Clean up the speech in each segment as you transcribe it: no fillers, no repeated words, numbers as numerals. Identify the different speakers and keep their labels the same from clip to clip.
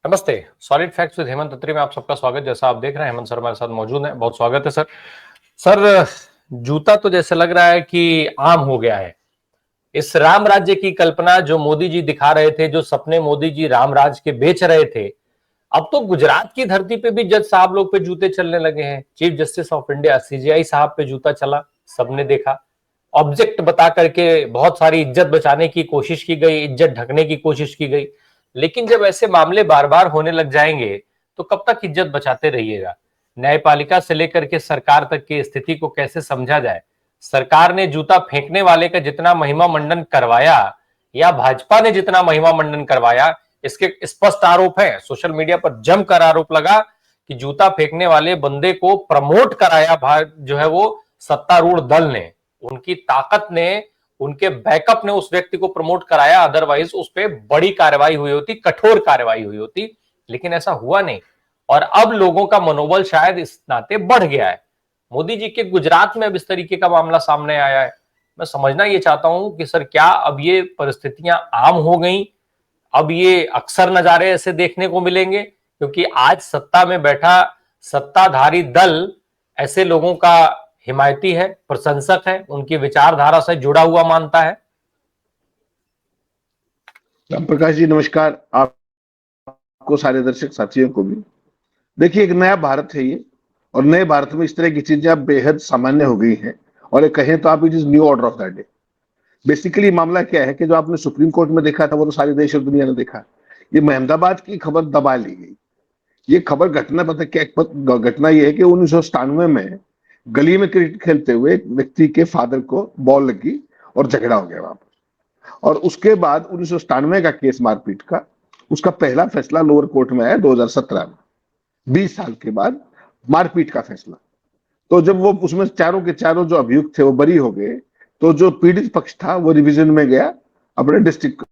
Speaker 1: नमस्ते। Solid facts with Hemant अत्री में आप सबका स्वागत। जैसा आप देख रहे हैं, हेमंत सर हमारे साथ मौजूद हैं। बहुत स्वागत है सर। सर, जूता तो जैसे लग रहा है कि आम हो गया है। इस राम राज्य की कल्पना जो मोदी जी दिखा रहे थे, जो सपने मोदी जी राम राज के बेच रहे थे, अब तो गुजरात की धरती पे भी जज साहब लोग पे जूते चलने लगे हैं। Chief justice of India CJI साहब पे जूता चला, सबने देखा। ऑब्जेक्ट बता करके बहुत सारी इज्जत बचाने की कोशिश की गई, इज्जत ढकने की कोशिश की गई। लेकिन जब ऐसे मामले बार बार होने लग जाएंगे तो कब तक इज्जत बचाते रहिएगा? न्यायपालिका से लेकर के सरकार तक की स्थिति को कैसे समझा जाए? सरकार ने जूता फेंकने वाले का जितना महिमा मंडन करवाया या भाजपा ने जितना महिमा मंडन करवाया, इसके स्पष्ट आरोप है। सोशल मीडिया पर जमकर आरोप लगा कि जूता फेंकने वाले बंदे को प्रमोट कराया जो है वो सत्तारूढ़ दल ने, उनकी ताकत ने, उनके बैकअप ने उस व्यक्ति को प्रमोट कराया। अदरवाइज उस पर बड़ी कार्रवाई हुई होती, कठोर कार्रवाई हुई होती, लेकिन ऐसा हुआ नहीं। और अब लोगों का मनोबल शायद इस नाते बढ़ गया है। मोदी जी के गुजरात में अब इस तरीके का मामला सामने आया है। मैं समझना ये चाहता हूं कि सर, क्या अब ये परिस्थितियां आम हो गई? अब ये अक्सर नजारे ऐसे देखने को मिलेंगे? क्योंकि आज सत्ता में बैठा सत्ताधारी दल ऐसे लोगों का हिमायती है, प्रशंसक है, उनकी विचारधारा से जुड़ा हुआ मानता है।
Speaker 2: राम प्रकाश जी नमस्कार। आपको, सारे दर्शक साथियों को भी। देखिए, एक नया भारत है ये, और नए भारत में इस तरह की चीजें अब बेहद सामान्य हो गई हैं। और एक कहें तो आप, it is new order of the day. Basically मामला क्या है कि जो आपने सुप्रीम कोर्ट में देखा था वो तो सारे देश और दुनिया ने देखा। ये अहमदाबाद की खबर दबा ली गई। ये खबर घटना पता क्या घटना ये है कि 1997 में गली में क्रिकेट खेलते हुए एक व्यक्ति के फादर को बॉल लगी और झगड़ा हो गया वहां पर। और उसके बाद 1997 का केस मारपीट का, उसका पहला फैसला लोअर कोर्ट में आया 2017 में, 20 साल के बाद मारपीट का फैसला। तो जब वो उसमें चारों के चारों जो अभियुक्त थे वो बरी हो गए, तो जो पीड़ित पक्ष था वो रिवीजन में गया अपने डिस्ट्रिक्ट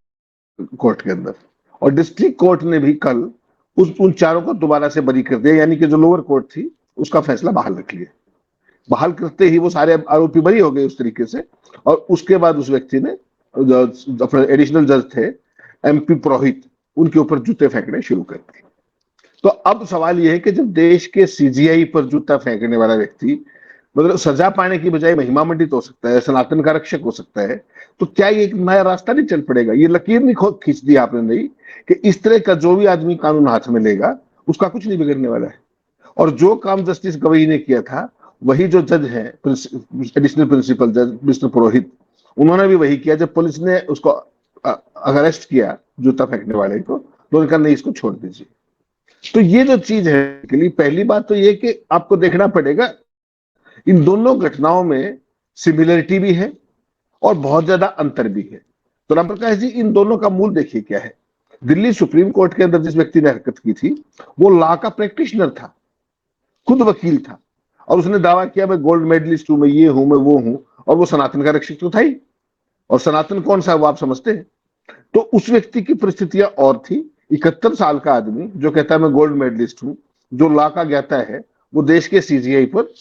Speaker 2: कोर्ट के अंदर। और डिस्ट्रिक्ट कोर्ट ने भी कल उन चारों को दोबारा से बरी कर दिया, यानी कि जो लोअर कोर्ट थी उसका फैसला बहाल रख लिया। बहाल करते ही वो सारे आरोपी बरी हो गए उस तरीके से। और उसके बाद उस व्यक्ति ने, अपने एडिशनल जज थे एमपी पुरोहित, उनके ऊपर जूते फेंकने शुरू कर दिए। तो अब सवाल यह है कि जब देश के सीजीआई पर जूता फेंकने वाला व्यक्ति, मतलब सजा पाने की बजाय महिमा मंडित हो सकता है, सनातन का रक्षक हो सकता है, तो क्या ये एक नया रास्ता नहीं चल पड़ेगा? ये लकीर नहीं खींच दी आपने नहीं कि इस तरह का जो भी आदमी कानून हाथ में लेगा उसका कुछ नहीं बिगड़ने वाला है। और जो काम जस्टिस गवई ने किया था, वही जो जज है, एडिशनल प्रिंसिपल जज मिस्टर पुरोहित, उन्होंने भी वही किया। जब पुलिस ने उसको अरेस्ट किया जूता फेंकने वाले को, तो उन्होंने कहा नहीं, इसको छोड़ दीजिए। तो ये जो चीज है के लिए, पहली बात तो ये कि आपको देखना पड़ेगा इन दोनों घटनाओं में सिमिलरिटी भी है और बहुत ज्यादा अंतर भी है। तो राम प्रकाश जी, इन दोनों का मूल देखिए क्या है। दिल्ली सुप्रीम कोर्ट के अंदर जिस व्यक्ति ने हरकत की थी वो लॉ का प्रैक्टिशनर था, खुद वकील था, और उसने दावा किया मैं गोल्ड मेडलिस्ट हूं, मैं ये हूं, मैं वो हूं। और वो सनातन का रक्षक तो था ही। और सनातन कौन सा है वो आप समझते हैं। तो उस व्यक्ति की परिस्थितियां और थी। 71 साल का आदमी जो कहता है मैं गोल्ड मेडलिस्ट हूं, जो लॉ का ज्ञाता है, वो देश के सीजीआई पर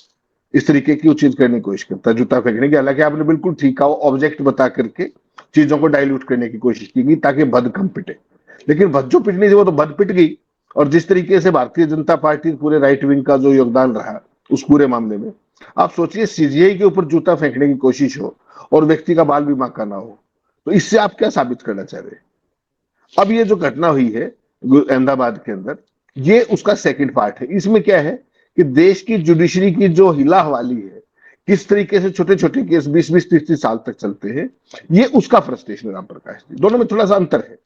Speaker 2: इस तरीके की चीज करने की कोशिश करता है, जूता फेंकने की। हालांकि आपने बिल्कुल ठीक कहा, ऑब्जेक्ट बता करके चीजों को डाइल्यूट करने की कोशिश की गई ताकि भद कम पिटे। लेकिन भद जो पिटनी थी वो तो भद पिट गई। और जिस तरीके से भारतीय जनता पार्टी, पूरे राइट विंग का जो योगदान रहा उस पूरे मामले में, आप सोचिए सीजीआई के ऊपर जूता फेंकने की कोशिश हो और व्यक्ति का बाल बीमा का ना हो, तो इससे आप क्या साबित करना चाह रहे हैं? अब ये जो घटना हुई है अहमदाबाद के अंदर, ये उसका सेकंड पार्ट है। इसमें क्या है कि देश की जुडिशरी की जो हिला हवाली है, किस तरीके से छोटे छोटे केस 20-20, 30-30 साल तक चलते हैं, ये उसका फ्रस्ट्रेशन है। राम प्रकाश जी, दोनों में थोड़ा सा अंतर है।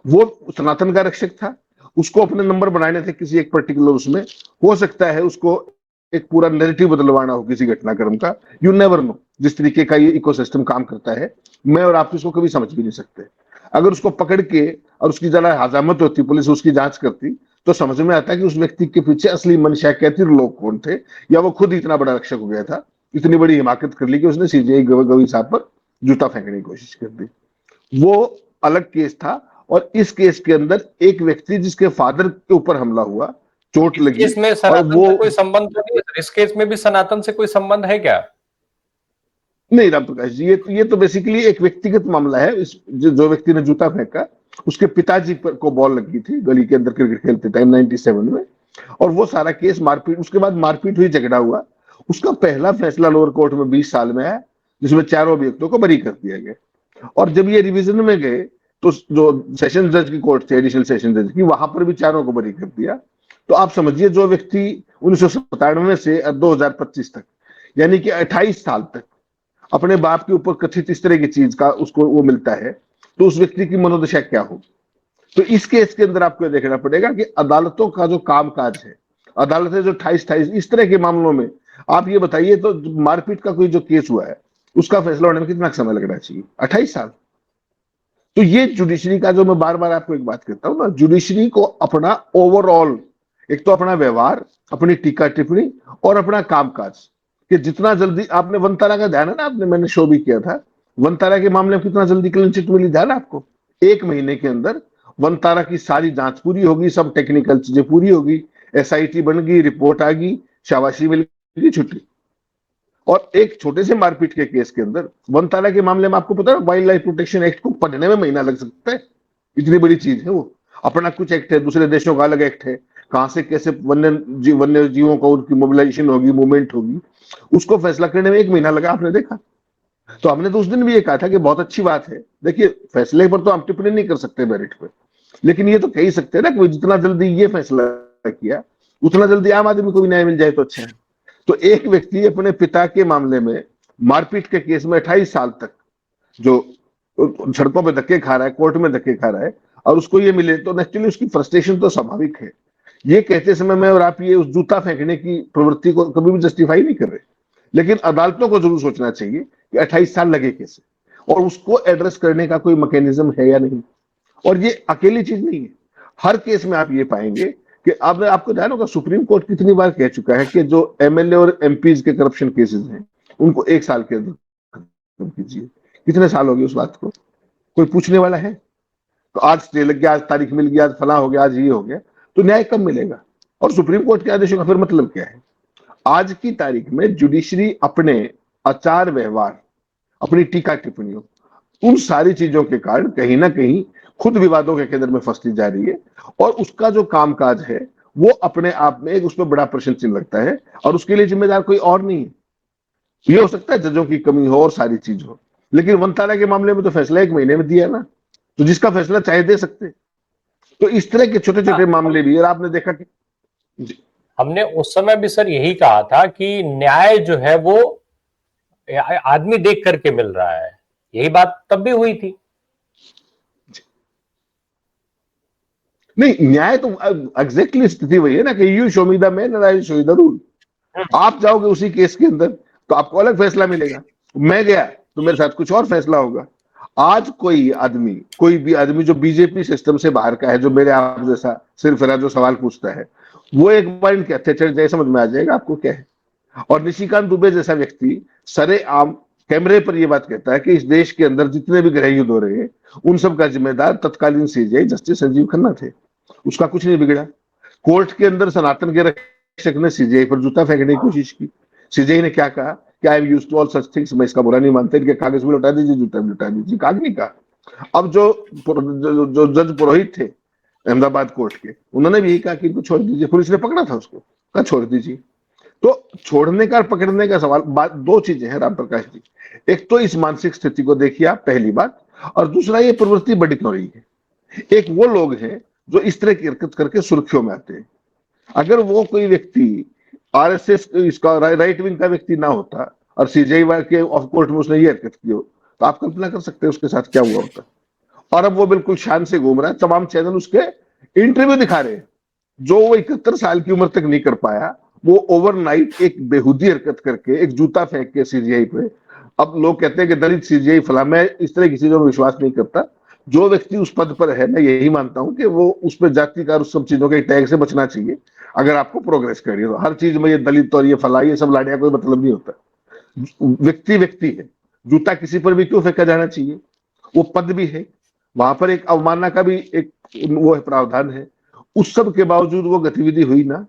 Speaker 2: वो सनातन का रक्षक था, उसको अपने नंबर बनाने थे किसी एक पर्टिकुलर उसमें, हो सकता है उसको एक पूरा नैरेटिव बदलवाना हो किसी घटनाक्रम का। यू नेवर नो जिस तरीके का ये इकोसिस्टम काम करता है, मैं और आप इसको कभी समझ भी नहीं सकते। अगर उसको पकड़ के और उसकी जरा हजामत होती, पुलिस उसकी जांच करती, तो समझ में आता है कि उस व्यक्ति के पीछे असली मंशा क्या थी, लोग कौन थे, या वो खुद इतना बड़ा रक्षक हो गया था, इतनी बड़ी हिमाकत कर ली कि उसने सीजीआई गवई साहब पर जूता फेंकने की कोशिश कर दी। वो अलग केस था। और इस केस के अंदर एक व्यक्ति जिसके फादर के ऊपर हमला हुआ, चोट लगी,
Speaker 1: इसमें
Speaker 2: और
Speaker 1: सनातन
Speaker 2: वो,
Speaker 1: का कोई संबंध तो नहीं है? इस केस में भी सनातन से कोई संबंध है क्या?
Speaker 2: नहीं राम प्रकाश जी, ये तो बेसिकली एक व्यक्तिगत मामला है। जो व्यक्ति ने जूता फेंका उसके पिताजी पर को बॉल लगी थी गली के अंदर क्रिकेट खेलते टाइम 97 में, और वो सारा केस मारपीट, उसके बाद मारपीट हुई, झगड़ा हुआ। उसका पहला फैसला लोअर कोर्ट में 20 साल में आया, जिसमें चारों अभियुक्तों को बरी कर दिया गया। और जब ये रिवीजन में गए तो जो सेशन जज की कोर्ट थी, एडिशनल सेशन जज की, वहां पर भी चारों को बरी कर दिया। तो आप समझिए, जो व्यक्ति 1997 से 2025 तक, यानी कि 28 साल तक अपने बाप के ऊपर कथित इस तरह की चीज का उसको वो मिलता है, तो उस व्यक्ति की मनोदशा क्या होगी। तो इस केस के अंदर आपको देखना पड़ेगा कि अदालतों का जो कामकाज है, अदालतें जो 28 इस तरह के मामलों में, आप ये बताइए, तो मारपीट का कोई जो केस हुआ है उसका फैसला होने में कितना समय लगना चाहिए? 28 साल। तो ये जुडिशरी का, जो मैं बार बार आपको एक बात कहता हूं ना, जुडिशरी को अपना ओवरऑल, एक तो अपना व्यवहार, अपनी टीका टिप्पणी और अपना कामकाज, कि जितना जल्दी, आपने वनतारा का ध्यान है ना, आपने, मैंने शो भी किया था, वनतारा के मामले में कितना जल्दी क्लीन चिट मिली, ध्यान है आपको? 1 महीने के अंदर वनतारा की सारी जांच पूरी होगी, सब टेक्निकल चीजें पूरी होगी, एसआईटी बन गई, रिपोर्ट आ गई, शाबाशी मिल गई, छुट्टी। और एक छोटे से मारपीट के केस के अंदर, वनतारा के मामले में आपको पता है, वाइल्ड लाइफ प्रोटेक्शन एक्ट को पढ़ने में महीना लग सकता है, इतनी बड़ी चीज है वो। अपना कुछ एक्ट है, दूसरे देशों का अलग एक्ट है, कहां से कैसे वन्य जीवों को उनकी मोबिलाइजेशन होगी, मूवमेंट होगी, उसको फैसला करने में 1 महीना लगा, आपने देखा। तो हमने तो उस दिन भी ये कहा था कि बहुत अच्छी बात है। देखिए, फैसले पर तो हम टिप्पणी नहीं कर सकते मेरिट पे, लेकिन ये तो कह ही सकते हैं ना कि जितना जल्दी ये फैसला किया, उतना जल्दी आम आदमी को भी न्याय मिल जाए तो अच्छा है। तो एक व्यक्ति अपने पिता के मामले में, मारपीट के केस में 28 साल तक जो सड़कों पे धक्के खा रहा है, कोर्ट में धक्के खा रहा है, और उसको ये मिले, तो नेचुरली उसकी फ्रस्ट्रेशन तो स्वाभाविक है। ये कहते समय मैं और आप ये उस जूता फेंकने की प्रवृत्ति को कभी भी जस्टिफाई नहीं कर रहे, लेकिन अदालतों को जरूर सोचना चाहिए कि 28 साल लगे कैसे, और उसको एड्रेस करने का कोई मैकेनिज्म है या नहीं। और ये अकेली चीज नहीं है, हर केस में आप ये पाएंगे कि आपने, आपको ध्यान होगा, सुप्रीम कोर्ट कितनी बार कह चुका है कि जो एमएलए और एमपीज के करप्शन केसेस हैं, उनको 1 साल के अंदर खत्म कीजिए। कितने साल हो गए उस बात को? कोई पूछने वाला है? तो आज स्टे लग गया, आज तारीख मिल गया, आज फला हो गया, आज ये हो गया, तो न्याय कब मिलेगा? और सुप्रीम कोर्ट के आदेशों का फिर मतलब क्या है? आज की तारीख में जुडिशरी अपने आचार व्यवहार, अपनी टीका टिप्पणियों, उन सारी चीजों के कारण कहीं ना कहीं खुद विवादों के केंद्र में फंसती जा रही है, और उसका जो कामकाज है वो अपने आप में एक, उसमें बड़ा प्रश्न चिन्ह लगता है, और उसके लिए जिम्मेदार कोई और नहीं है। ये हो सकता है जजों की कमी हो और सारी चीज हो, लेकिन वनतारा के मामले में तो फैसला 1 महीने में दिया ना, तो जिसका फैसला चाहे दे सकते। तो इस तरह के छोटे छोटे मामले भी, और आपने देखा कि
Speaker 1: हमने उस समय भी सर यही कहा था कि न्याय जो है वो आदमी देख करके मिल रहा है, यही बात तब भी हुई थी।
Speaker 2: नहीं, न्याय तो एग्जैक्टली स्थिति वही है ना कि you show me the man and I show you the rule. आप जाओगे उसी केस के अंदर तो आपको अलग फैसला मिलेगा, मैं गया तो मेरे साथ कुछ और फैसला होगा। आज कोई भी आदमी जो बीजेपी सिस्टम से बाहर का है, जो मेरे आप जैसा सिर्फ जो सवाल पूछता है, वो एक बार इनके अत्याचार जाए समझ में आ जाएगा आपको क्या है। और निशिकांत दुबे जैसा व्यक्ति सरेआम कैमरे पर यह बात कहता है कि इस देश के अंदर जितने भी गृह युद्ध हो रहे हैं उन सब का जिम्मेदार तत्कालीन सीजेआई जस्टिस संजीव खन्ना थे। उसका कुछ नहीं बिगड़ा। कोर्ट के अंदर सनातन के रक्षक ने सीजेआई पर जूता फेंकने की कोशिश की। सीजेआई ने क्या कहा कि I am used to all such things, मैं इसका बुरा नहीं मानता, इनके कागज भी लौटा दीजिए, जूता भी लौटा दीजिए, कागज नहीं कहा। अब जो जज पुरोहित थे अहमदाबाद कोर्ट के, उन्होंने भी यही कहा कि इनको छोड़ दीजिए, पुलिस ने पकड़ा था उसको, कहा छोड़ दीजिए। तो छोड़ने का पकड़ने का सवाल, बात दो चीजें हैं राम प्रकाश जी। एक तो इस मानसिक स्थिति को देखिए आप, पहली बात, और दूसरा ये प्रवृत्ति बड़ी क्यों रही है। एक वो लोग हैं जो इस तरह की हरकत करके सुर्खियों में आते हैं। अगर वो कोई व्यक्ति आरएसएस इसका राइट विंग का व्यक्ति ना होता और सीजेआई के ऑफ कोर्ट में उसने ये हरकत की हो, तो आप कल्पना कर सकते हैं उसके साथ क्या हुआ होता। और अब वो बिल्कुल शान से घूम रहा है, तमाम चैनल उसके इंटरव्यू दिखा रहे हैं। जो वो 71 साल की उम्र तक नहीं कर पाया, वो ओवरनाइट एक बेहूदी हरकत करके, एक जूता फेंक के सीजीआई पे, अब लोग कहते हैं कि दलित सीजीआई फला, मैं इस तरह की चीजों में विश्वास नहीं करता। जो व्यक्ति उस पद पर है, मैं यही मानता हूं कि वो उस पर जाति का, उस सब चीजों के टैग से बचना चाहिए। अगर आपको प्रोग्रेस करनी हो, हर चीज में ये दलित और ये फला, ये सब लाड़िया कोई मतलब नहीं होता। व्यक्ति है, जूता किसी पर भी क्यों फेंका जाना चाहिए? वो पद भी है, वहां पर एक अवमानना का भी एक वो है, प्रावधान है। उस सब के बावजूद वो गतिविधि हुई ना।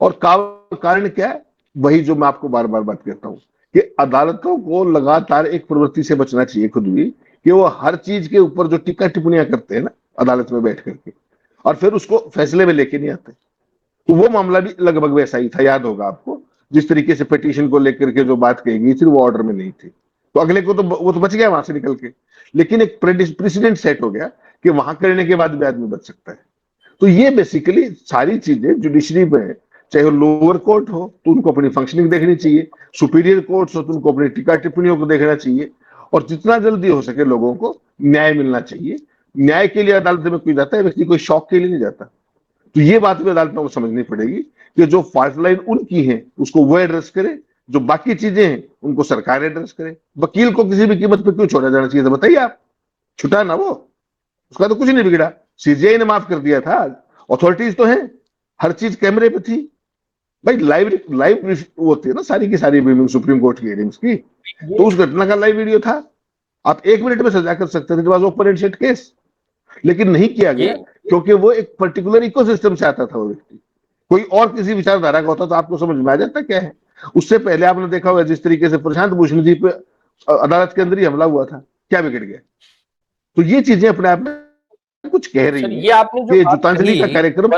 Speaker 2: और कारण क्या है? वही जो मैं आपको बार बार बात करता हूं कि अदालतों को लगातार एक प्रवृत्ति से बचना चाहिए खुद भी, कि वो हर चीज के ऊपर जो टीका टिप्पणियां करते हैं ना, अदालत में बैठ करके, और फिर उसको फैसले में लेके नहीं आते। तो वो मामला भी लगभग वैसा ही था, याद होगा आपको, जिस तरीके से पिटीशन को लेकर के जो बात कही गई थी वो ऑर्डर में नहीं थी, तो अगले को तो वो तो बच गया वहां से निकल के, लेकिन एक प्रेसिडेंट सेट हो गया कि वहां करने के बाद भी आदमी बच सकता है। तो ये बेसिकली सारी चीजें जुडिशरी में है, चाहे वो लोअर कोर्ट हो तो उनको अपनी फंक्शनिंग देखनी चाहिए, सुपीरियर कोर्ट हो तो उनको अपनी टीका टिप्पणियों को देखना चाहिए, और जितना जल्दी हो सके लोगों को न्याय मिलना चाहिए। न्याय के लिए अदालत में कोई जाता है, व्यक्ति कोई शौक के लिए नहीं जाता। तो ये बात भी अदालतों को समझनी पड़ेगी कि जो फॉल्ट लाइन उनकी है उसको वो एड्रेस करे, जो बाकी चीजें हैं उनको सरकार एड्रेस करे। वकील को किसी भी कीमत पर क्यों छोड़ा जाना चाहिए, तो बताइए आप, छुटा ना वो, उसका तो कुछ नहीं बिगड़ा, सीजीआई ने माफ कर दिया था, अथॉरिटीज तो है, हर चीज कैमरे पे थी भाई, लाइव लाइव वो होती है ना सारी की सारी विभिन्न सुप्रीम कोर्ट की हियरिंग्स की, तो उस घटना का लाइव वीडियो था, आप 1 मिनट में सजा कर सकते थे, ओपन एंड शट केस, लेकिन नहीं किया गया क्योंकि वो एक पर्टिकुलर इकोसिस्टम से आता था वो व्यक्ति। कोई और किसी विचारधारा का होता तो आपको समझ में आ जाता क्या है। उससे पहले आपने देखा होगा जिस तरीके से प्रशांत भूषण जी पे अदालत के अंदर ही हमला हुआ था, क्या बिगड़ गया। तो ये चीजें अपने आप में कुछ कह रही है
Speaker 1: ये आपने जो
Speaker 2: कि गीतांजलि का कार्यक्रम,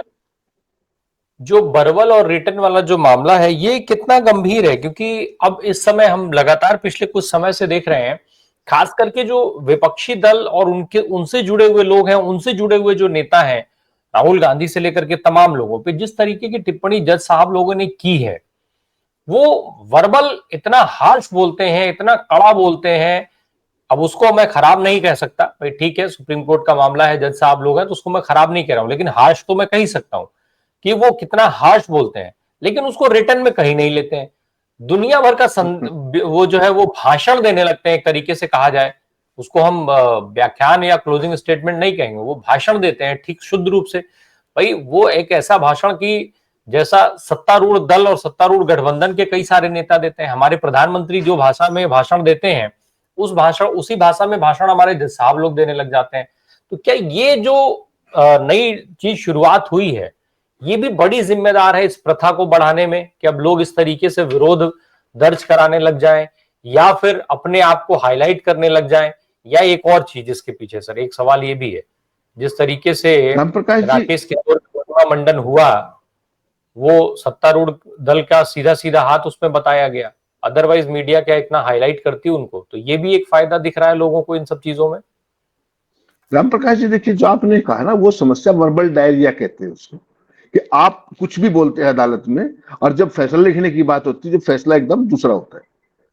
Speaker 1: जो बरवल और रिटर्न वाला जो मामला है ये कितना गंभीर है, क्योंकि अब इस समय हम लगातार पिछले कुछ समय से देख रहे हैं, खास करके जो विपक्षी दल और उनके उनसे जुड़े हुए लोग हैं, उनसे जुड़े हुए जो नेता हैं, राहुल गांधी से लेकर के तमाम लोगों पे जिस तरीके की टिप्पणी जज साहब लोगों ने की है, वो वर्बल इतना हार्श बोलते हैं, इतना कड़ा बोलते हैं। अब उसको मैं खराब नहीं कह सकता भाई, ठीक है सुप्रीम कोर्ट का मामला है, जज साहब लोग हैं, तो उसको मैं खराब नहीं कह रहा हूं, लेकिन हार्श तो मैं कह ही सकता हूं कि वो कितना हार्श बोलते हैं, लेकिन उसको रिटर्न में कहीं नहीं लेते हैं। दुनिया भर का वो जो है वो भाषण देने लगते हैं, एक तरीके से कहा जाए उसको हम व्याख्यान या क्लोजिंग स्टेटमेंट नहीं कहेंगे, वो भाषण देते हैं ठीक शुद्ध रूप से। भाई वो एक ऐसा भाषण की जैसा सत्तारूढ़ दल और सत्तारूढ़ गठबंधन के कई सारे नेता देते हैं। हमारे प्रधानमंत्री जो भाषा में भाषण देते हैं, उसी भाषा में भाषण हमारे जज साहब लोग देने लग जाते हैं। तो क्या ये जो नई चीज शुरुआत हुई है, ये भी बड़ी जिम्मेदार है इस प्रथा को बढ़ाने में कि अब लोग इस तरीके से विरोध दर्ज कराने लग जाएं, या फिर अपने आप को हाईलाइट करने लग जाएं, या एक और चीज इसके पीछे सर एक सवाल ये भी है, जिस तरीके से राकेश किशोर का मंडन हुआ, वो सत्तारूढ़ दल का सीधा सीधा हाथ उसमें बताया गया, अदरवाइज मीडिया क्या इतना हाईलाइट करती है उनको, तो ये भी एक फायदा दिख रहा है लोगों को इन सब चीजों में।
Speaker 2: राम प्रकाश जी देखिए, जो आपने कहा ना वो समस्या वर्बल डायरिया कहते हैं उसको, कि आप कुछ भी बोलते हैं अदालत में और जब फैसला लिखने की बात होती है, जब फैसला एकदम दूसरा होता है,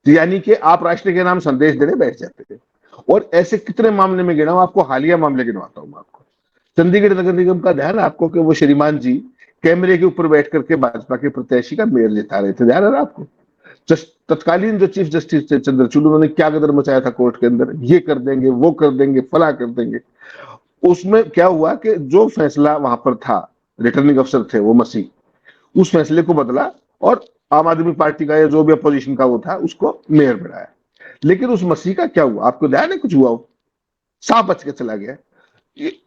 Speaker 2: तो यानी कि आप राष्ट्र के नाम संदेश देने बैठ जाते हैं। और ऐसे कितने मामले में गिना हूं, आपको हालिया मामले गिनवाता हूं मैं आपको। चंडीगढ़ नगर निगम का ध्यान है आपको कि वो श्रीमान जी कैमरे के ऊपर बैठ करके भाजपा के प्रत्याशी का मेयर जिता रहे थे, ध्यान है ना आपको। तत्कालीन जो चीफ जस्टिस थे चंद्रचूड़, उन्होंने क्या गदर मचाया था कोर्ट के अंदर, ये कर देंगे वो कर देंगे फला कर देंगे। उसमें क्या हुआ कि जो फैसला वहां पर था, रिटर्निंग अफसर थे वो मसीह, उस फैसले को बदला और आम आदमी पार्टी का या जो भी अपोजिशन का वो था उसको मेयर बनाया। लेकिन उस मसीह का क्या हुआ, आपको ध्यान है कुछ हुआ, वो सांप बच के चला गया।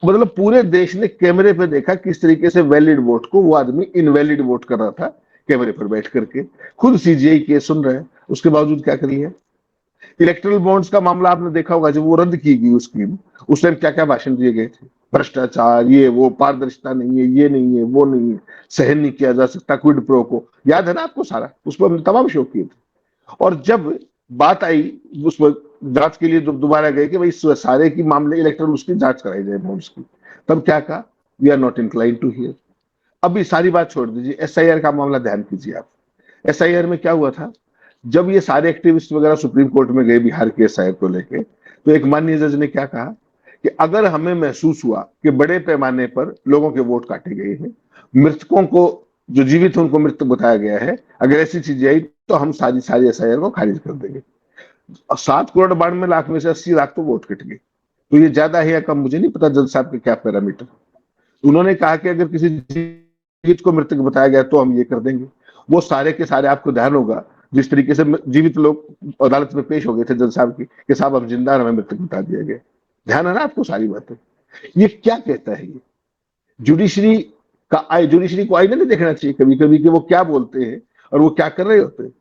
Speaker 2: मतलब पूरे देश ने कैमरे पे देखा किस तरीके से वैलिड वोट को वो आदमी इनवैलिड वोट कर रहा था, कैमरे पर बैठ करके। खुद सीजीआई केस सुन रहे हैं, उसके बावजूद क्या करिए। इलेक्ट्रल बॉन्ड्स का मामला आपने देखा होगा, जब वो रद्द की गई स्कीम, उस टाइम क्या क्या भाषण दिए गए थे, भ्रष्टाचार, ये वो, पारदर्शिता नहीं है, ये नहीं है, वो नहीं है, सहन नहीं किया जा सकता, क्विड प्रो को, याद है ना आपको सारा, उस पर हमने तमाम शो किए थे। और जब बात आई उस पर जांच के लिए, जब दोबारा गए कि भाई सारे की मामले इलेक्ट्रल उसकी जांच कराई जाए बॉन्ड्स की, तब क्या कहा, we are not incline to hear. अभी सारी बात छोड़ दीजिए, एसआईआर का मामला ध्यान कीजिए आप। एसआईआर में क्या हुआ था, जब ये सारे एक्टिविस्ट वगैरह सुप्रीम कोर्ट में गए बिहार के एसआईआर को लेके, तो एक माननीय जज ने क्या कहा कि अगर हमें महसूस हुआ कि बड़े पैमाने पर लोगों के वोट काटे गए हैं, मृतकों को, जो जीवित उनको मृत बताया गया है, अगर ऐसी चीजें आई तो हम सारी एसआईआर को खारिज कर देंगे। 7 करोड़ 92 लाख में से 80 लाख तो वोट कट गए। तो ये ज्यादा है या कम मुझे नहीं पता, जज साहब के क्या पैरामीटर। उन्होंने कहा कि अगर किसी जीवित को मृतक बताया गया तो हम ये कर देंगे। वो सारे के सारे, आपको ध्यान होगा जिस तरीके से जीवित लोग अदालत में पेश हो गए थे जज साहब की, कि साहब हम जिंदा, हमें मृतक बता दिया गया। ध्यान है ना आपको सारी बातें। ये क्या कहता है, ये जुडिशरी जुडिशरी को आईना नहीं देखना चाहिए कभी कभी कि वो क्या बोलते हैं और वो क्या कर रहे होते हैं।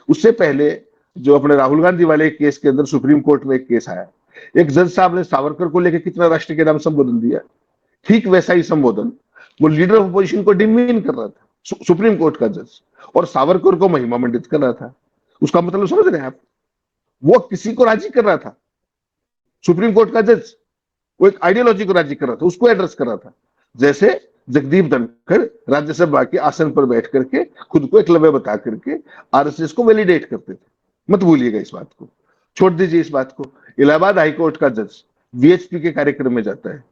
Speaker 2: उससे पहले जो अपने राहुल गांधी वाले केस के अंदर सुप्रीम कोर्ट में एक केस आया, एक जज साहब ने सावरकर को लेकर कितना राष्ट्र के नाम संबोधन दिया, ठीक वैसा ही संबोधन वो लीडर ऑफ अपोजिशन को डिमीन कर रहा था, सुप्रीम कोर्ट का जज, और सावरकर को महिमा मंडित कर रहा था। उसका मतलब समझ रहे हैं आप? वो किसी को राजी कर रहा था, सुप्रीम कोर्ट का जज वो एक आइडियोलॉजी को राजी कर रहा था, उसको एड्रेस कर रहा था। जैसे जगदीप धनखड़ राज्यसभा के आसन पर बैठ करके खुद को एकलव्य बता करके आरएसएस को वैलिडेट करते थे। मत भूलिएगा इस बात को, छोड़ दीजिए इस बात को। इलाहाबाद हाईकोर्ट का जज वीएचपी के कार्यक्रम में जाता है,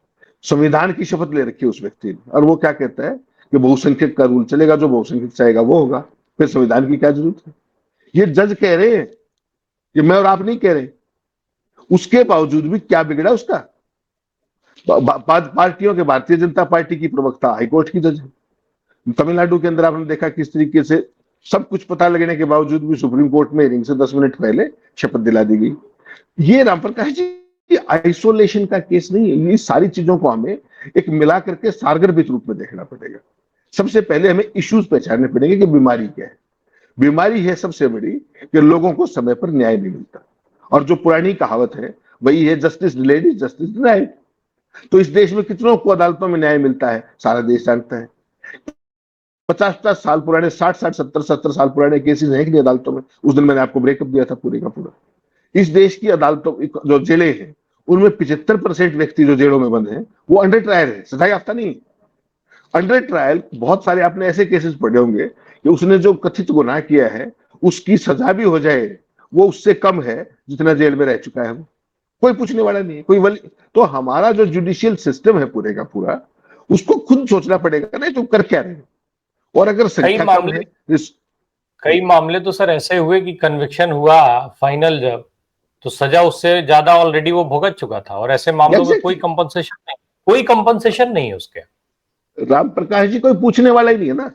Speaker 2: संविधान की शपथ ले रखी है उस व्यक्ति ने, और वो क्या कहता है कि बहुसंख्यक का रूल चलेगा, जो बहुसंख्यक चाहेगा वो होगा, फिर संविधान की क्या जरूरत है? ये जज कह रहे हैं, ये मैं और आप नहीं कह रहे। उसके बावजूद भी क्या बिगड़ा उसका? पार्टियों के भारतीय जनता पार्टी की प्रवक्ता हाईकोर्ट की जज है। तमिलनाडु के अंदर आपने देखा किस तरीके से सब कुछ पता लगने के बावजूद भी सुप्रीम कोर्ट में हियरिंग से 10 मिनट पहले शपथ दिला दी गई। ये रामप्रकाश जी आइसोलेशन का केस नहीं है, ये सारी चीजों को हमें एक मिला करके सारगर्भित रूप में देखना पड़ेगा। सबसे पहले हमें इश्यूज पहचानने पड़ेंगे कि बीमारी क्या है। बीमारी है सबसे बड़ी कि लोगों को समय पर न्याय नहीं मिलता, और जो पुरानी कहावत है वही है justice delayed is justice denied. तो इस देश में कितनों को अदालतों में न्याय मिलता है सारा देश जानता है। 50-50 साल पुराने, 60-60 70-70 साल पुराने केसेस हैं कि नहीं अदालतों में? उस दिन मैंने आपको ब्रेकअप दिया था पूरे का पूरा। इस देश की अदालतों जो जेलें हैं उनमें 75% व्यक्ति जो जेलों में बंद हैं वो अंडर ट्रायल है, सजा याफ्ता नहीं। अंडर ट्रायल बहुत सारे आपने ऐसे केसेस पढ़े होंगे कि उसने जो कथित गुनाह किया है उसकी सजा भी हो जाए वो उससे कम है जितना जेल में रह चुका है वो, कोई पूछने वाला नहीं है, कोई वली। तो हमारा जो जुडिशियल सिस्टम है पूरे का पूरा, उसको खुद सोचना पड़ेगा नहीं तो कर क्या रहे। और अगर संख्या कम है,
Speaker 1: कई मामले तो सर ऐसे हुए कि कन्विक्शन हुआ फाइनल जब, तो सजा उससे ज्यादा ऑलरेडी वो भुगत चुका था, और ऐसे मामलों में कोई कंपनसेशन नहीं, कोई कंपनसेशन नहीं है उसके।
Speaker 2: राम प्रकाश जी कोई पूछने वाला ही नहीं है ना।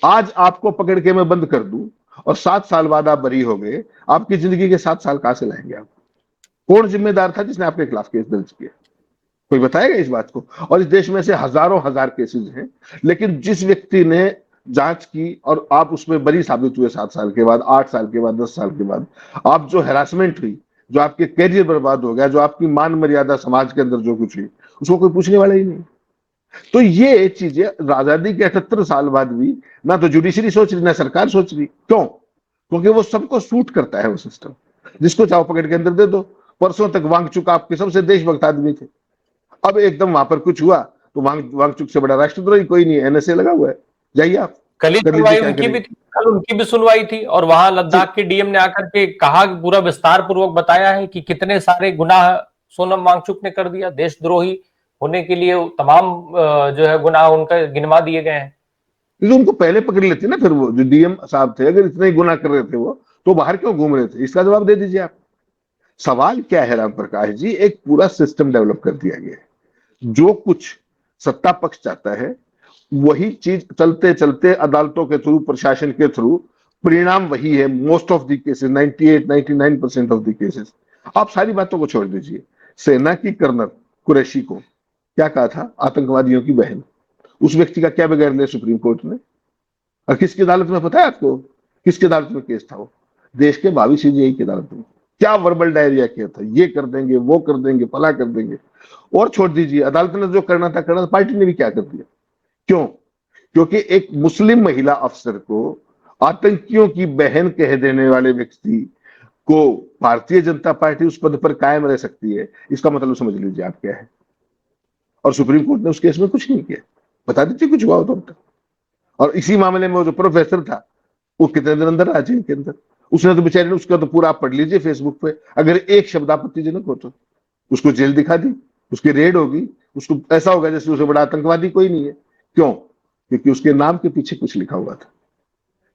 Speaker 2: आज आपको पकड़ के मैं बंद कर दूं और 7 साल बाद आप बरी हो गए, आपकी जिंदगी के 7 साल कहां से लाएंगे आप? कौन जिम्मेदार था जिसने आपके खिलाफ केस दर्ज किया? कोई बताएगा इस बात को? और इस देश में से हजारों हजार केसेस हैं, लेकिन जिस व्यक्ति ने जांच की और आप उसमें बरी साबित हुए 7 साल के बाद, 8 साल के बाद, 10 साल के बाद, आप जो हैरासमेंट हुई, जो आपके कैरियर बर्बाद हो गया, जो आपकी मान मर्यादा समाज के अंदर जो कुछ हुई, उसको कोई पूछने वाला ही नहीं। तो ये चीजें आजादी के 78 साल बाद भी ना तो जुडिशरी सोच रही ना सरकार सोच रही। क्यों? क्योंकि वो सबको सूट करता है वो सिस्टम, जिसको चाहो पकड़ के अंदर दे दो। परसों तक वांगचुक आपके सबसे देशभक्त आदमी थे, अब एकदम वहां पर कुछ हुआ तो वांगचुक से बड़ा राष्ट्रद्रोही कोई नहीं है, एनएसए लगा हुआ है, जाइए आप।
Speaker 1: कल उनकी भी सुनवाई थी, और वहां लद्दाख के डीएम ने आकर के कहा, पूरा विस्तार पूर्वक बताया है कि कितने सारे गुनाह सोनम वांगचुक ने कर दिया, देशद्रोही होने के लिए तमाम जो है गुनाह उनका गिनवा दिए गए हैं।
Speaker 2: तो उनको पहले पकड़ लेते ना, फिर वो जो डीएम साहब थे अगर इतने गुनाह कर रहे थे वो, तो बाहर क्यों घूम रहे थे? इसका जवाब दे दीजिए आप। सवाल क्या है राम प्रकाश जी, एक पूरा सिस्टम डेवलप कर दिया गया है, जो कुछ सत्ता पक्ष चाहता है वही चीज चलते चलते अदालतों के थ्रू, प्रशासन के थ्रू, परिणाम वही है। Most of the cases, 98-99% of the cases. आप सारी बातों को छोड़ दीजिए। सेना की कर्नल कुरैशी को क्या कहा था? आतंकवादियों की बहन। उस व्यक्ति का क्या बिगाड़ लिया सुप्रीम कोर्ट ने? और किसकी अदालत में पता है आपको? किसकी अदालत में केस था वो? देश के 22 सीजीआई की अदालत में। क्या वर्बल डायरिया किया था, ये कर देंगे, वो कर देंगे, फला कर देंगे। और छोड़ दीजिए, अदालत ने जो करना था करना था, पार्टी ने भी क्या कर दिया। क्यों? क्योंकि एक मुस्लिम महिला अफसर को आतंकियों की बहन कह देने वाले व्यक्ति को भारतीय जनता पार्टी उस पद पर कायम रह सकती है, इसका मतलब समझ लीजिए आप क्या है। और सुप्रीम कोर्ट ने उस केस में कुछ नहीं किया। बता दीजिए कुछ हुआ हो तो। और इसी मामले में वो जो प्रोफेसर था वो कितने दिन अंदर आ जेल के अंदर, उसने तो बेचारे ने, उसका तो पूरा आप पढ़ लीजिए फेसबुक पे, अगर एक शब्द आपत्तिजनक हो तो उसको जेल दिखा दी, उसकी रेड होगी, उसको ऐसा होगा जैसे उसे बड़ा आतंकवादी कोई नहीं है। क्यों? क्योंकि उसके नाम के पीछे कुछ लिखा हुआ था।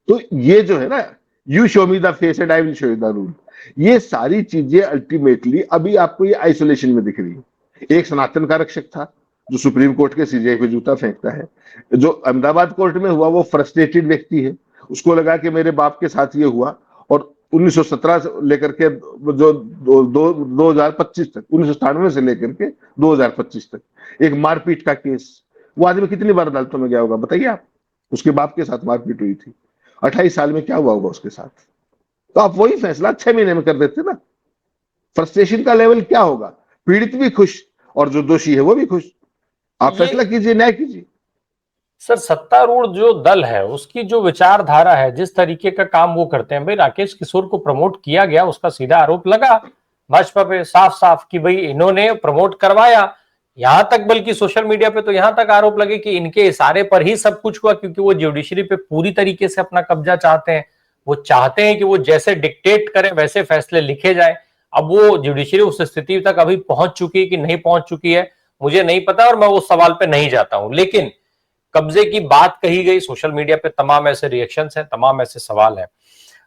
Speaker 2: तो ये जो है ना, you show me the face and I will show you the rule, ये सारी चीजें अल्टीमेटली अभी आपको ये आइसोलेशन में दिख रही है। एक सनातन का रक्षक था जो सुप्रीम कोर्ट के सीजीआई पे जूता फेंकता है। जो अहमदाबाद कोर्ट में हुआ वो फ्रस्ट्रेटेड व्यक्ति है, उसको लगा कि मेरे बाप के साथ ये हुआ, और 1917 से लेकर के जो 2025 तक, 1997 से लेकर के 2025 तक एक मारपीट का केस, वो आदमी कितनी बार अदालतों में गया होगा बताइए आप? उसके बाप के साथ मारपीट हुई थी, 28 साल में क्या हुआ होगा उसके साथ? तो आप वही फैसला 6 महीने में कर देते ना। फ्रस्ट्रेशन का लेवल क्या होगा? पीड़ित भी खुश और जो दोषी है वो भी खुश। आप
Speaker 1: ये
Speaker 2: फैसला कीजिए, न्याय कीजिए।
Speaker 1: सर सत्तारूढ़ जो दल है उसकी जो विचारधारा है, जिस तरीके का काम वो करते हैं, भाई राकेश किशोर को प्रमोट किया गया, उसका सीधा आरोप लगा भाजपा पे साफ साफ कि भाई इन्होंने प्रमोट करवाया। यहां तक बल्कि सोशल मीडिया पे तो यहां तक आरोप लगे कि इनके इशारे पर ही सब कुछ हुआ, क्योंकि वो ज्युडिशरी पे पूरी तरीके से अपना कब्जा चाहते हैं। वो चाहते हैं कि वो जैसे डिक्टेट करें वैसे फैसले लिखे जाए। अब वो ज्युडिशरी उस स्थिति तक अभी पहुंच चुकी है कि नहीं पहुंच चुकी है मुझे नहीं पता, और मैं उस सवाल पे नहीं जाता हूं। लेकिन कब्जे की बात कही गई, सोशल मीडिया पे तमाम ऐसे रिएक्शंस हैं, तमाम ऐसे सवाल हैं।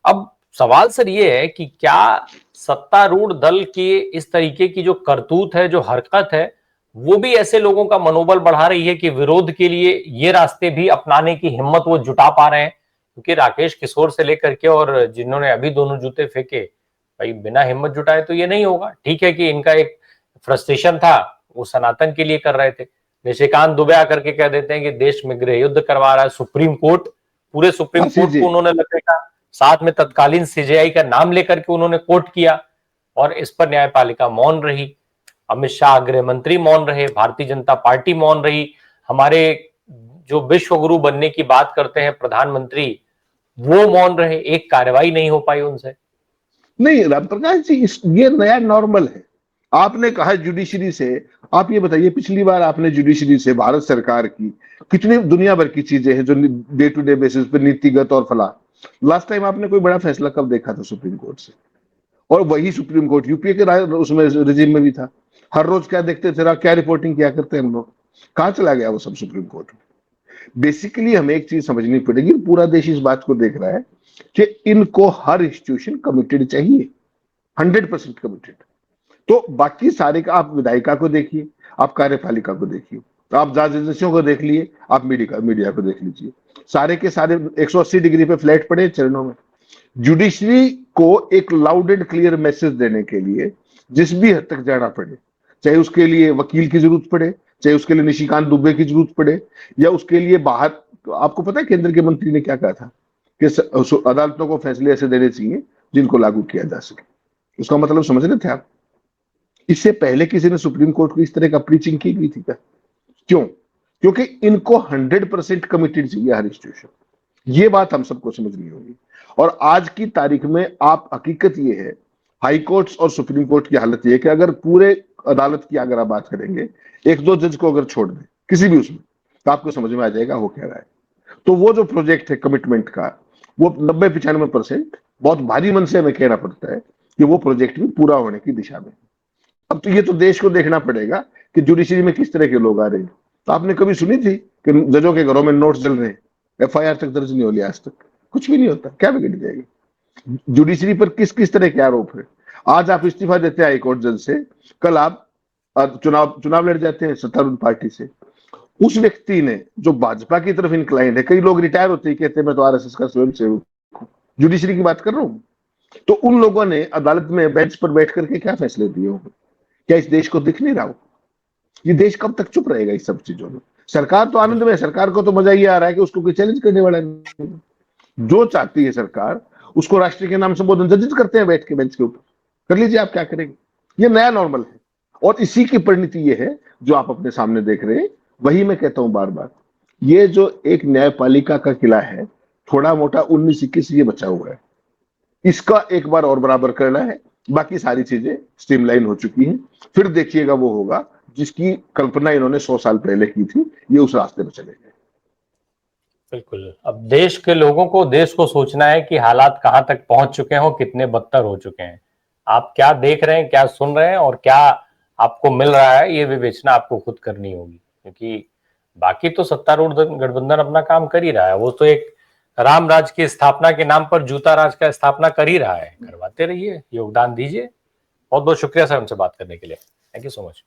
Speaker 1: अब सवाल सर ये है कि क्या सत्तारूढ़ दल की इस तरीके की जो करतूत है, जो हरकत है, वो भी ऐसे लोगों का मनोबल बढ़ा रही है कि विरोध के लिए ये रास्ते भी अपनाने की हिम्मत वो जुटा पा रहे हैं? क्योंकि राकेश किशोर से लेकर के और जिन्होंने अभी दोनों जूते फेंके, भाई बिना हिम्मत जुटाए तो ये नहीं होगा। ठीक है कि इनका एक फ्रस्ट्रेशन था, वो सनातन के लिए कर रहे थे। निशिकांत दुबे आकर के कह देते हैं कि देश में गृह युद्ध करवा रहा है सुप्रीम कोर्ट, पूरे सुप्रीम
Speaker 2: आशीष
Speaker 1: कोर्ट
Speaker 2: जी,
Speaker 1: को उन्होंने लपेटा, साथ में तत्कालीन सीजेआई का नाम लेकर के उन्होंने कोर्ट किया, और इस पर न्यायपालिका मौन रही। अमित शाह गृह मंत्री मौन रहे, भारतीय जनता पार्टी मौन रही, हमारे जो विश्व गुरु बनने की बात करते हैं प्रधानमंत्री, वो मौन रहे, एक कार्रवाई नहीं हो पाई उनसे।
Speaker 2: नहीं रामप्रकाश जी, ये नया नॉर्मल है। आपने कहा जुडिशरी से, आप ये बताइए पिछली बार आपने जुडिशरी से भारत सरकार की कितनी दुनिया भर की चीजें हैं जो डे टू डे बेसिस पे नीतिगत और फला, लास्ट टाइम आपने कोई बड़ा फैसला कब देखा था सुप्रीम कोर्ट से? और वही सुप्रीम कोर्ट यूपीए के उसमें रिजीम में भी था। हर रोज क्या देखते थे, क्या रिपोर्टिंग किया करते हैं हम लोग? कहाँ चला गया वो सब सुप्रीम कोर्ट में? बेसिकली हमें एक चीज समझनी पड़ेगी, पूरा देश इस बात को देख रहा है कि इनको हर इंस्टीट्यूशन कमिटेड चाहिए, 100% कमिटेड। तो बाकी सारे का आप विधायिका को देखिए, आप कार्यपालिका को देखिए, आप जांच एजेंसियों को देख लिए, आप मीडिया को देख लीजिए, सारे के सारे 180 डिग्री पे फ्लैट पड़े चरणों में। जुडिशरी को एक लाउड एंड क्लियर मैसेज देने के लिए जिस भी हद तक जाना पड़े, चाहे उसके लिए वकील की जरूरत पड़े, चाहे उसके लिए निशिकांत दुबे की जरूरत पड़े, या उसके लिए बाहर, आपको पता है केंद्र के मंत्री ने क्या कहा था कि अदालतों को फैसले ऐसे देने चाहिए जिनको लागू किया जा सके। उसका मतलब समझ रहे थे आप? इससे पहले किसी ने सुप्रीम कोर्ट को इस तरह का प्रीचिंग की गई थी क्या? क्यों? क्योंकि इनको 100% कमिटेड चाहिए हर इंस्टीट्यूशन। ये बात हम सबको समझनी होगी। और आज की तारीख में आप, हकीकत ये है, हाई कोर्ट्स और सुप्रीम कोर्ट की हालत ये है कि अगर पूरे अदालत की अगर आप बात करेंगे, एक दो जज को अगर छोड़ दें किसी भी उसमें, तो आपको समझ में आ जाएगा हो क्या रहा है। तो वो जो प्रोजेक्ट है कमिटमेंट का, वो 90-95% बहुत भारी मन से हमें कहना पड़ता है कि वो प्रोजेक्ट भी पूरा होने की दिशा में। अब तो ये तो देश को देखना पड़ेगा कि जुडिशरी में किस तरह के लोग आ रहे हैं। तो आपने कभी सुनी थी कि जजों के घरों में नोट्स जल रहे हैं? एफआईआर तक दर्ज नहीं हो लिया आज तक, कुछ भी नहीं होता, क्या बिगड़ जाएगी? जुडिशरी पर किस किस तरह के आरोप है? आज आप इस्तीफा देते हैं हाईकोर्ट जज से, कल आप चुनाव चुनाव लड़ जाते हैं सत्तारूढ़ पार्टी से। उस व्यक्ति ने जो भाजपा की तरफ इंक्लाइंड है, कई लोग रिटायर होते ही कहते हैं मैं तो आरएसएस का स्वयं सेवक हूं, जुडिशरी की बात कर रहा हूं। तो उन लोगों ने अदालत में बेंच पर बैठ करके क्या फैसले दिए होंगे? क्या इस देश को दिख नहीं रहा हो? ये देश कब तक चुप रहेगा इस सब चीजों में? सरकार तो आनंद में है, सरकार को तो मजा ये आ रहा है कि उसको कोई चैलेंज करने वाला नहीं। जो चाहती है सरकार, उसको राष्ट्र के नाम संबोधन जजित करते हैं बैठ के बेंच के ऊपर। कर लीजिए, आप क्या करेंगे? ये नया नॉर्मल है, और इसी की परिणति ये है जो आप अपने सामने देख रहे हैं। वही मैं कहता हूं बार बार, ये जो एक न्यायपालिका का किला है, थोड़ा मोटा 19-21 ये बचा हुआ है, इसका एक बार और बराबर करना है। बाकी सारी चीजें स्ट्रीमलाइन हो चुकी हैं। फिर देखिएगा वो होगा जिसकी कल्पना इन्होंने 100 साल पहले की थी, ये उस रास्ते में चले गए।
Speaker 1: बिल्कुल, अब देश के लोगों को, देश को सोचना है कि हालात कहां तक पहुंच चुके हैं और कितने बदतर हो चुके हैं। आप क्या देख रहे हैं, क्या सुन रहे हैं और क्या आपको मिल रहा है, ये विवेचना आपको खुद करनी होगी। क्योंकि बाकी तो सत्तारूढ़ गठबंधन अपना काम कर ही रहा है, वो तो एक राम राज की स्थापना के नाम पर जूता राज का स्थापना कर ही रहा है। करवाते रहिए, योगदान दीजिए। बहुत बहुत शुक्रिया सर हमसे बात करने के लिए। Thank you so much.